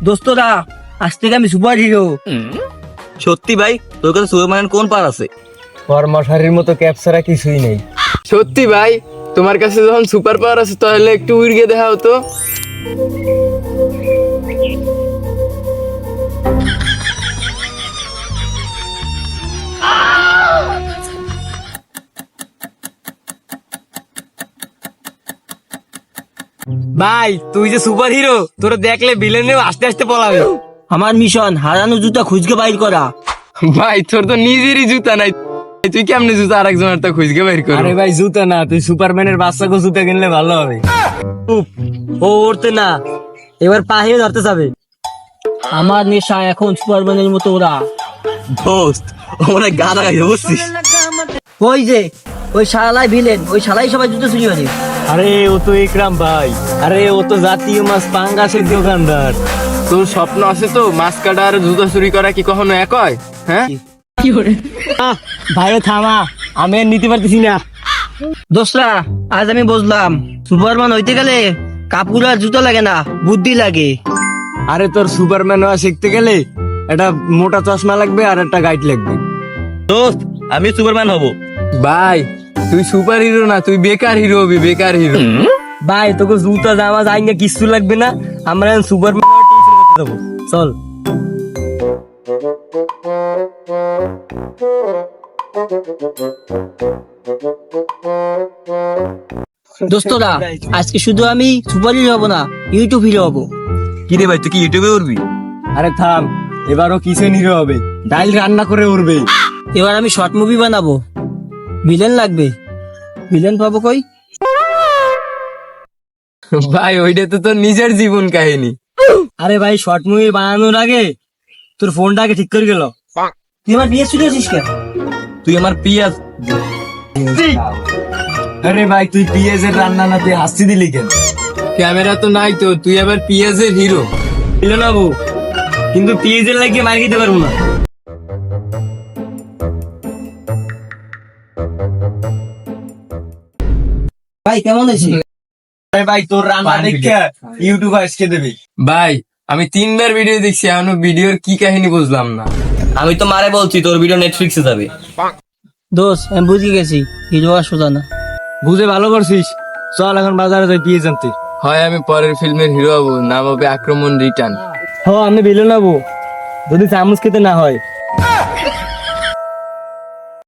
দোস্তরা আজ থেকে আমি সুপার হিরো। সত্যি ভাই, তোর কাছে সুপারম্যানের কোন পার আছে? কর্মশালীর মতো ক্যাপসারা কিছুই নেই। সত্যি ভাই, তোমার কাছে যখন সুপার পাওয়ার আছে তাহলে একটু উড়ে গিয়ে দেখা হতো। ভাই তুই যে সুপার হিরো, তোর দেখলে ভিলেনেও আস্তে আস্তে পলাবে। আমার মিশন হারানো জুতা খুঁজকে বাইর করা। ভাই তোর তো নিজেরই জুতা নাই, তুই কেমনে জুতা আরেকজনের তা খুঁজকে বের করবি? আরে ভাই জুতা না, তুই সুপারম্যানের বাচ্চাকে জুতা কিনলে ভালো হবে। উফ, ও উঠতে না, এবার পাহিয়ে ধরতে যাবে। আমার নেশা এখন সুপারম্যানের মতো ওরা। দোস্ত, ও মনে হয় গাদা গাইছে, বুঝছিস? ওই যে ওই শালাই ভিলেন, ওই শালাই সবাই জুতো চুরি করে। আরে ও তো ইকরাম ভাই, আরে ও তো জাতীয় মাছ পাঙ্গাসের দোকানদার। তোর স্বপ্ন আছে তো মাছ কাটা আর জুতা চুরি করা কি কখনো এক হয়? হ্যাঁ ভাইও থামা, আমি আর নিতে পারতেছি না। দোসরা, আজ আমি বুঝলাম সুপারম্যান হইতে গেলে কাপড় আর জুতো লাগে না, বুদ্ধি লাগে। আরে তোর সুপারম্যান হওয়া শিখতে গেলে একটা মোটা চশমা লাগবে আর একটা গাইড লাগবে। দোস্ত, আমি সুপারম্যান হব। ভাই তুই সুপার হিরো না, তুই বেকার হিরো হবি, বেকার হিরো। ভাই তোকে জুতা জামা যাই না কিছু লাগবে না, আমরা সুপারম্যান করতে যাবো। চল দোস্তরা, আজকে শুধু আমি সুপার হিরো হবো না, ইউটিউব হিরো হবো। কি রে ভাই, তুই কি ইউটিউবে উঠবি? আরে থাম, এবারও কিচেন হিরো হবে, ডাইল রান্না করে উঠবে। এবার আমি শর্ট মুভি বানাবো, ভিলেন লাগবে। ভিলেন পাবো কই? ভাই ওইটা তো তোর নিজের জীবন কাহিনী। আরে ভাই শর্ট মুভি বানানোর আগে তোর ফোনটাকে ঠিক করে গেল। তুই আমার বিয়ে শুরু হয়েছিস কেন? তুই আমার পিয়াজ। আরে ভাই তুই পিএসের রান্না না, তুই হাসি দিলি কেন? ক্যামেরা তো নাই তো, তুই আবার পিয়াজের হিরো। ভিলেন হবো, কিন্তু পিএসের লাগিয়ে মার খেতে পারবো না। ভাই কেমন আছিস? আরে ভাই তোর রান্না দেখে ইউটিউব আজকে দেবে। ভাই আমি 3বার ভিডিও দেখছি, এখনো ভিডিওর কি কাহিনী বুঝলাম না। আমি তো মারে বলছি তোর ভিডিও নেটফ্লিক্সে যাবে। দোষ আমি বুঝে গেছি, হিরো আর সোজা না। বুঝে ভালো করছিস, চল এখন বাজারে যাই পিএস আনতে। হয় আমি পরের ফিল্মের হিরো হবো, নাম হবে আক্রমণ রিটার্ন। হ আমি ভিলেন হবো, যদি চামচ খেতে না হয়।